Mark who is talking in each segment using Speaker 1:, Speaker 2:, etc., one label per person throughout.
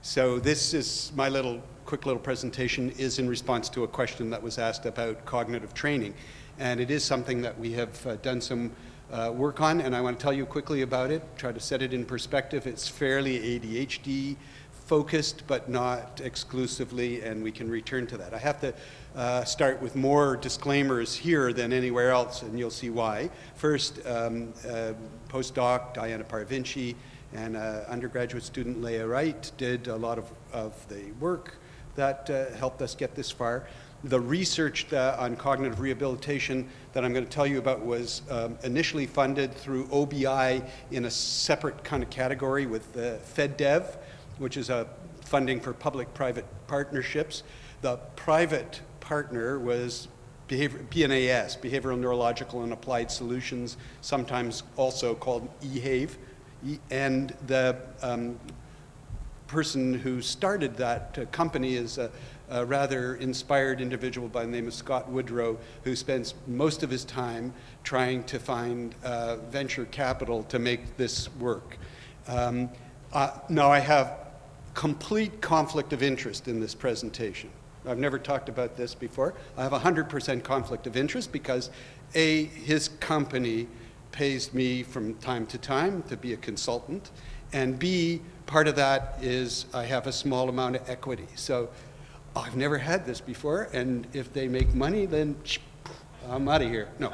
Speaker 1: So this is my quick little presentation is in response to a question that was asked about cognitive training. And it is something that we have done some work on, and I want to tell you quickly about it, try to set it in perspective. It's fairly ADHD focused, but not exclusively, and we can return to that. I have to start with more disclaimers here than anywhere else, and you'll see why. First, postdoc Diana Parvinci and undergraduate student Leah Wright did a lot of the work that helped us get this far. The research on cognitive rehabilitation that I'm going to tell you about was initially funded through OBI in a separate kind of category with FedDev, which is a funding for public-private partnerships. The private partner was PNAS, Behavioral Neurological and Applied Solutions, sometimes also called EHAVE. And the person who started that company is a rather inspired individual by the name of Scott Woodrow, who spends most of his time trying to find venture capital to make this work. Now I have complete conflict of interest in this presentation. I've never talked about this before. I have 100% conflict of interest because A, his company pays me from time to time to be a consultant, and B, part of that is I have a small amount of equity. So I've never had this before, and if they make money, then I'm out of here. No.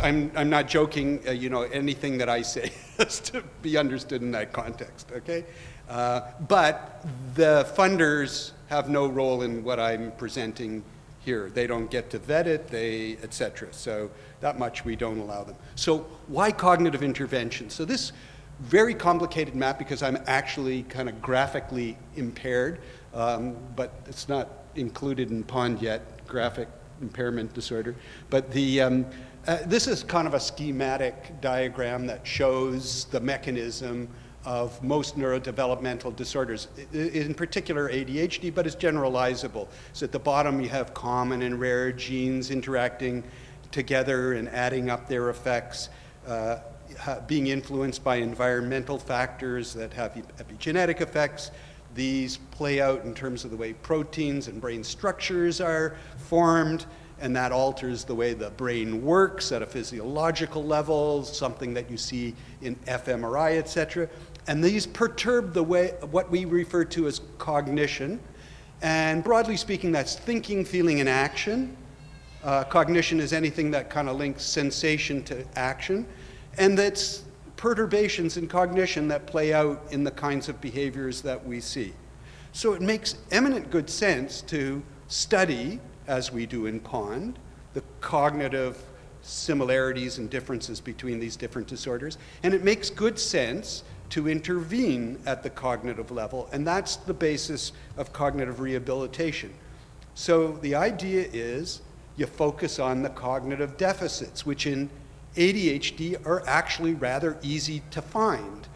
Speaker 1: I'm not joking. Anything that I say has to be understood in that context. Okay, but the funders have no role in what I'm presenting here. They don't get to vet it, etc. So that much we don't allow them. So why cognitive intervention? So this very complicated map, because I'm actually kind of graphically impaired, but it's not included in POND yet, graphic impairment disorder. But this is kind of a schematic diagram that shows the mechanism of most neurodevelopmental disorders, in particular ADHD, but it's generalizable. So at the bottom you have common and rare genes interacting together and adding up their effects, being influenced by environmental factors that have epigenetic effects. These play out in terms of the way proteins and brain structures are formed, and that alters the way the brain works at a physiological level, something that you see in fMRI, etc. And these perturb the way, what we refer to as cognition. And broadly speaking, that's thinking, feeling, and action. Cognition is anything that kind of links sensation to action. And that's perturbations in cognition that play out in the kinds of behaviors that we see. So it makes eminent good sense to study, as we do in POND, the cognitive similarities and differences between these different disorders. And it makes good sense to intervene at the cognitive level, and that's the basis of cognitive rehabilitation. So the idea is you focus on the cognitive deficits, which in ADHD are actually rather easy to find.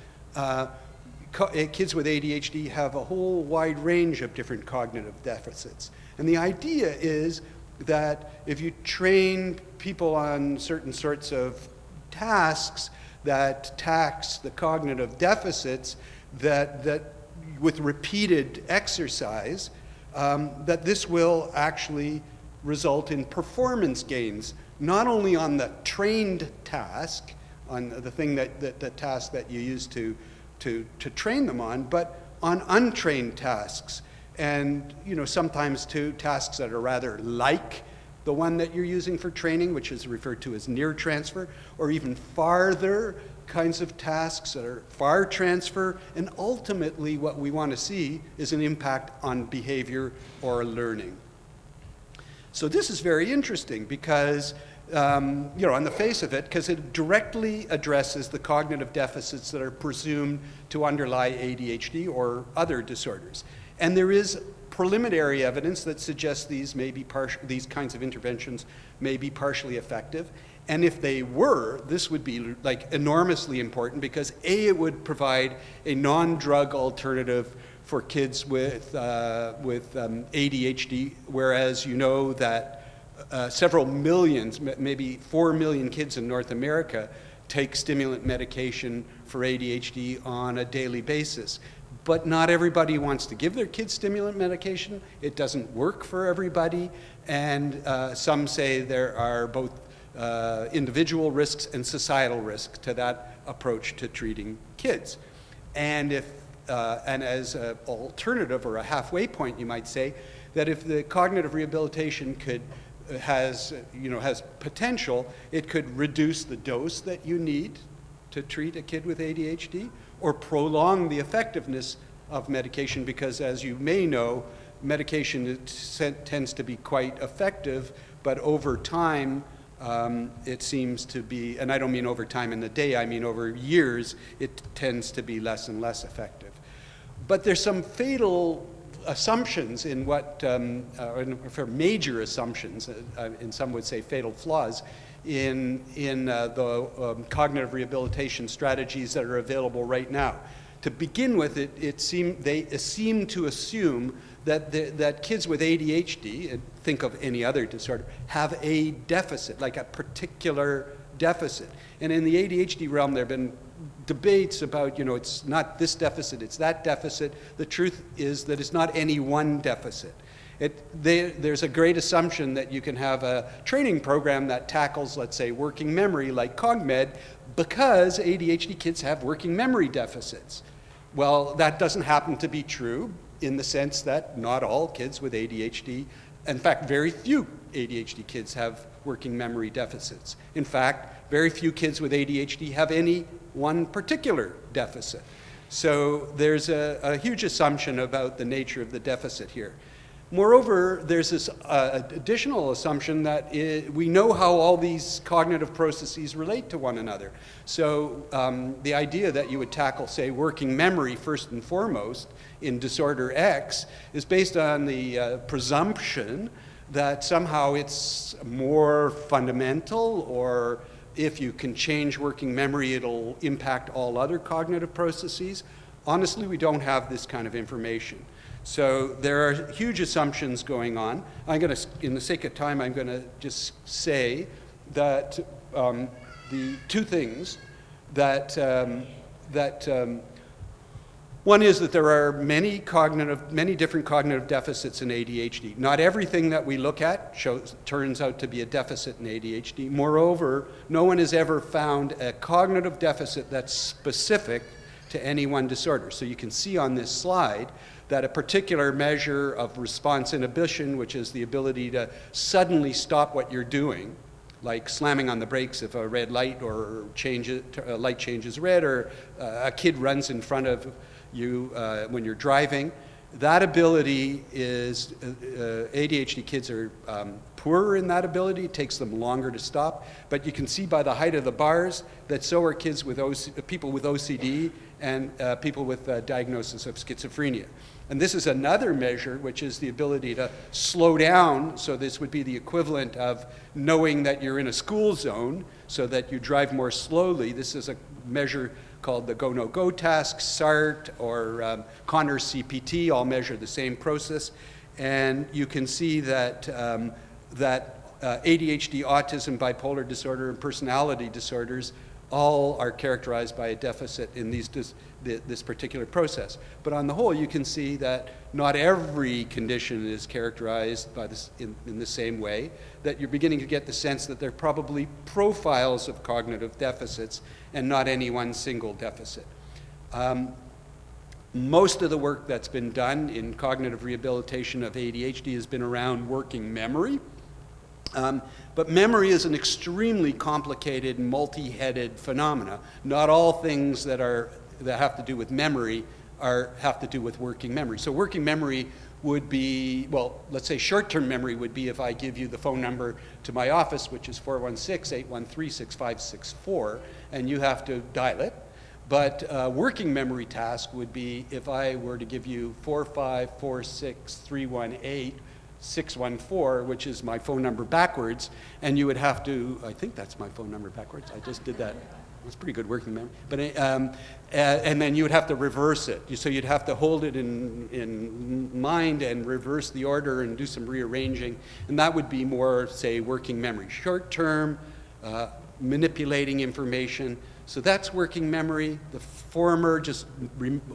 Speaker 1: Kids with ADHD have a whole wide range of different cognitive deficits. And the idea is that if you train people on certain sorts of tasks that tax the cognitive deficits, that with repeated exercise, that this will actually result in performance gains, not only on the trained task, on the thing the task that you use to train them on, but on untrained tasks. And sometimes to tasks that are rather like the one that you're using for training, which is referred to as near transfer, or even farther kinds of tasks that are far transfer. And ultimately what we want to see is an impact on behavior or learning. So this is very interesting because on the face of it, because it directly addresses the cognitive deficits that are presumed to underlie ADHD or other disorders. And there is preliminary evidence that suggests these kinds of interventions may be partially effective. And if they were, this would be enormously important because A, it would provide a non-drug alternative for kids with ADHD, whereas you know that several millions, maybe 4 million kids in North America take stimulant medication for ADHD on a daily basis. But not everybody wants to give their kids stimulant medication. It doesn't work for everybody. And some say there are both individual risks and societal risks to that approach to treating kids. And as an alternative or a halfway point, you might say that if the cognitive rehabilitation has potential, it could reduce the dose that you need to treat a kid with ADHD, or prolong the effectiveness of medication, because as you may know, medication tends to be quite effective, but over time, it seems to be, and I don't mean over time in the day, I mean over years, it tends to be less and less effective. But there's some fatal assumptions in for major assumptions, and some would say fatal flaws, in the cognitive rehabilitation strategies that are available right now. To begin with, they seem to assume that kids with ADHD, and think of any other disorder, have a deficit, like a particular deficit. And in the ADHD realm, there have been debates about, it's not this deficit, it's that deficit. The truth is that it's not any one deficit. There's a great assumption that you can have a training program that tackles, let's say, working memory like CogMed, because ADHD kids have working memory deficits. Well, that doesn't happen to be true, in the sense that not all kids with ADHD, in fact, very few ADHD kids have working memory deficits. In fact, very few kids with ADHD have any one particular deficit. So there's a huge assumption about the nature of the deficit here. Moreover, there's this additional assumption that we know how all these cognitive processes relate to one another. So the idea that you would tackle, say, working memory first and foremost in disorder X is based on the presumption that somehow it's more fundamental, or if you can change working memory, it'll impact all other cognitive processes. Honestly, we don't have this kind of information. So there are huge assumptions going on. In the sake of time, I'm going to just say that the two things that one is that there are many different cognitive deficits in ADHD. Not everything that we look at turns out to be a deficit in ADHD. Moreover, no one has ever found a cognitive deficit that's specific to any one disorder. So you can see on this slide that a particular measure of response inhibition, which is the ability to suddenly stop what you're doing, like slamming on the brakes if a red light or light changes red, or a kid runs in front of you when you're driving. That ability is, ADHD kids are poorer in that ability. It takes them longer to stop. But you can see by the height of the bars that so are kids with people with OCD and people with diagnosis of schizophrenia. And this is another measure, which is the ability to slow down. So this would be the equivalent of knowing that you're in a school zone so that you drive more slowly. This is a measure called the go-no-go task, SART, or Connors CPT, all measure the same process. And you can see that ADHD, autism, bipolar disorder, and personality disorders all are characterized by a deficit in this particular process. But on the whole, you can see that not every condition is characterized by this in the same way, that you're beginning to get the sense that there are probably profiles of cognitive deficits and not any one single deficit. Most of the work that's been done in cognitive rehabilitation of ADHD has been around working memory. But memory is an extremely complicated, multi-headed phenomena. Not all things that have to do with memory have to do with working memory. So working memory would be, well, let's say short-term memory would be if I give you the phone number to my office, which is 416-813-6564, and you have to dial it. But working memory task would be if I were to give you 4546318-614, which is my phone number backwards, and you would have to, I think that's my phone number backwards, I just did that. It's pretty good working memory. But, and then you would have to reverse it. So you'd have to hold it in mind and reverse the order and do some rearranging. And that would be more, say, working memory. Short-term manipulating information. So that's working memory. The former, just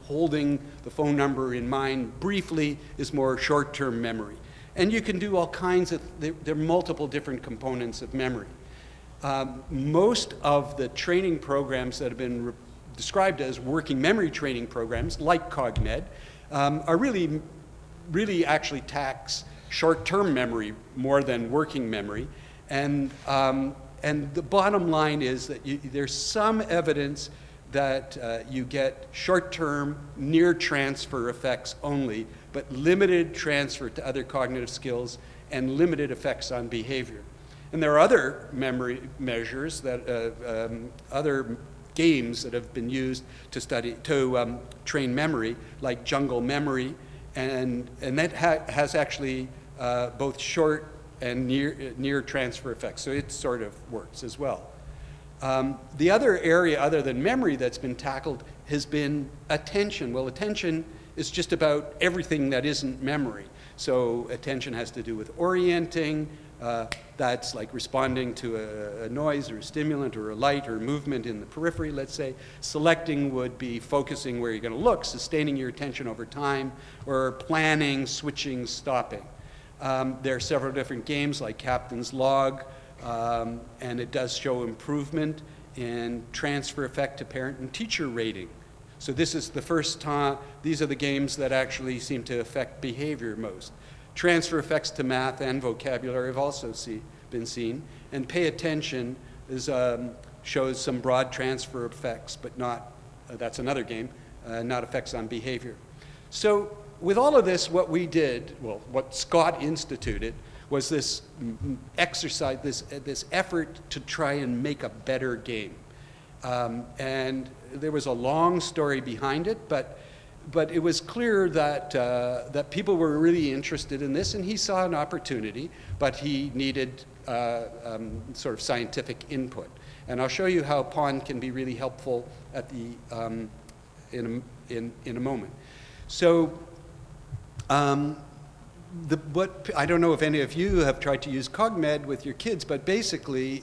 Speaker 1: holding the phone number in mind briefly, is more short-term memory. And you can do all kinds of, there are multiple different components of memory. Most of the training programs that have been described as working memory training programs, like CogMed, are really actually tax short-term memory more than working memory. And the bottom line is that there's some evidence that you get short-term near transfer effects only, but limited transfer to other cognitive skills and limited effects on behavior. And there are other memory measures that other games that have been used to train memory, like jungle memory, and that has actually both short and near transfer effects. So it sort of works as well. The other area other than memory that's been tackled has been attention. Well, attention is just about everything that isn't memory. So attention has to do with orienting. That's like responding to a noise or a stimulant or a light or movement in the periphery, let's say. Selecting would be focusing where you're going to look, sustaining your attention over time, or planning, switching, stopping. There are several different games like Captain's Log, and it does show improvement in transfer effect to parent and teacher rating. So this is the first time, these are the games that actually seem to affect behavior most. Transfer effects to math and vocabulary have also been seen, and pay attention shows some broad transfer effects, but not, that's another game, not effects on behavior. So with all of this, what we did, well, what Scott instituted, was this exercise, this effort to try and make a better game. And there was a long story behind it, but it was clear that, that people were really interested in this, and he saw an opportunity, but he needed sort of scientific input. And I'll show you how Pond can be really helpful at the, in a moment. So, I don't know if any of you have tried to use CogMed with your kids, but basically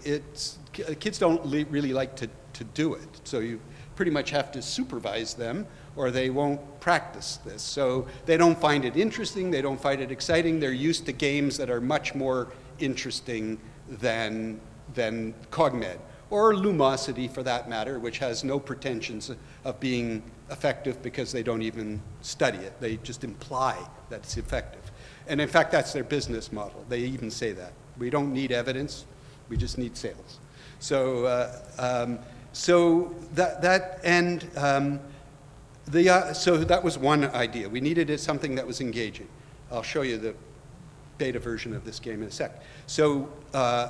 Speaker 1: kids don't really like to do it. So you pretty much have to supervise them or they won't practice this. So they don't find it interesting, they don't find it exciting, they're used to games that are much more interesting than CogMed, or Lumosity for that matter, which has no pretensions of being effective because they don't even study it. They just imply that it's effective. And in fact, that's their business model. They even say that. We don't need evidence, we just need sales. So, so that was one idea. We needed something that was engaging. I'll show you the beta version of this game in a sec. So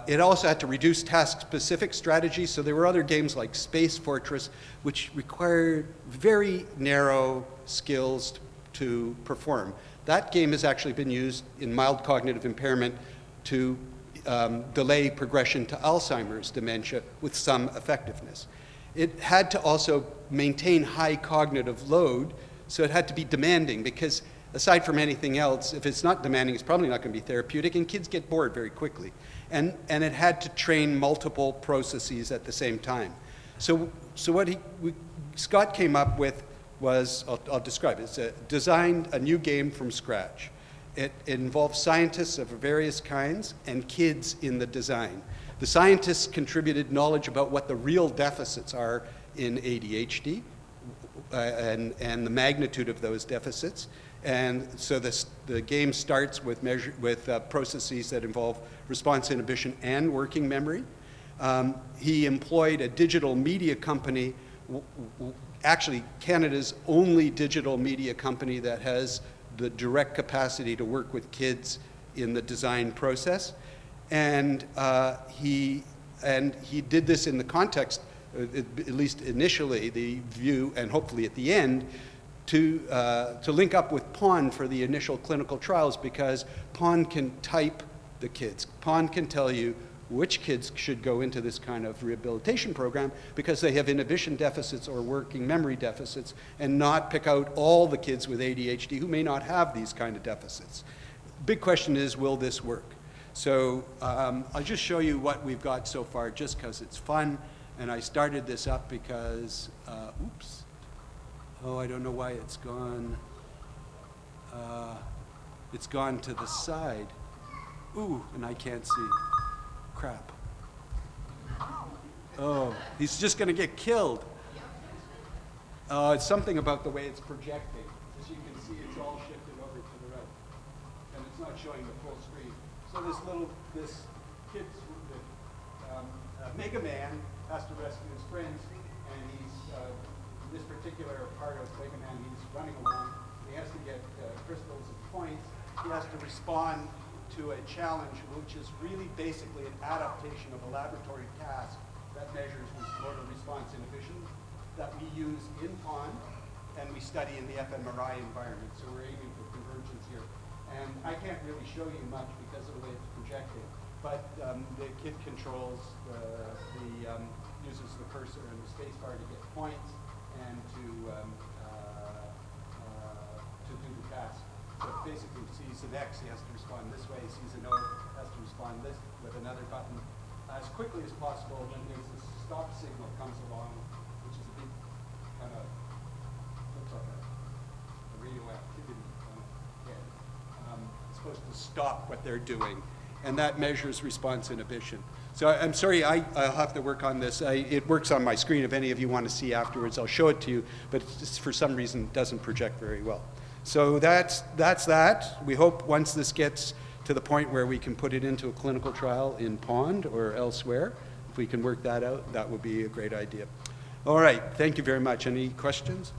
Speaker 1: it also had to reduce task-specific strategies. So there were other games like Space Fortress, which required very narrow skills to perform. That game has actually been used in mild cognitive impairment to delay progression to Alzheimer's dementia with some effectiveness. It had to also maintain high cognitive load, so it had to be demanding, because aside from anything else, if it's not demanding, it's probably not going to be therapeutic, and kids get bored very quickly. And it had to train multiple processes at the same time. So what Scott came up with was, I'll describe it, designed a new game from scratch. It involved scientists of various kinds and kids in the design. The scientists contributed knowledge about what the real deficits are in ADHD and the magnitude of those deficits. And so the game starts with processes that involve response inhibition and working memory. He employed a digital media company, actually Canada's only digital media company that has the direct capacity to work with kids in the design process. And he did this in the context, at least initially, the view, and hopefully at the end, to link up with Pond for the initial clinical trials, because Pond can type the kids. Pond can tell you which kids should go into this kind of rehabilitation program because they have inhibition deficits or working memory deficits, and not pick out all the kids with ADHD who may not have these kind of deficits. Big question is, will this work? So I'll just show you what we've got so far just because it's fun. And I started this up because, oops. Oh, I don't know why it's gone. It's gone to the side. Ooh, and I can't see. Crap. Oh, he's just going to get killed. It's something about the way it's projecting. As you can see, it's all shifted over to the right. And it's not showing the full screen. So this kid's, Mega Man has to rescue his friends, and he's, in this particular part of Mega Man, he's running along. He has to get crystals and points. He has to respond to a challenge, which is really basically an adaptation of a laboratory task that measures motor response inhibition that we use in Pond and we study in the fMRI environment. So we're aiming for convergence here. And I can't really show you much because of the way it's projecting, but the kid controls uses the cursor and the space bar to get points and to do the task. So basically sees an X, he has to respond this way, sees an O, has to respond this with another button as quickly as possible. When there's this stop signal comes along, which is a big kind of, looks like a radioactivity kind of head. It's supposed to stop what they're doing, and that measures response inhibition. So I'm sorry, I'll have to work on this. It works on my screen. If any of you want to see afterwards, I'll show it to you, but it's, for some reason, it doesn't project very well. So that's that. We hope once this gets to the point where we can put it into a clinical trial in Pond or elsewhere, if we can work that out, that would be a great idea. All right, thank you very much. Any questions?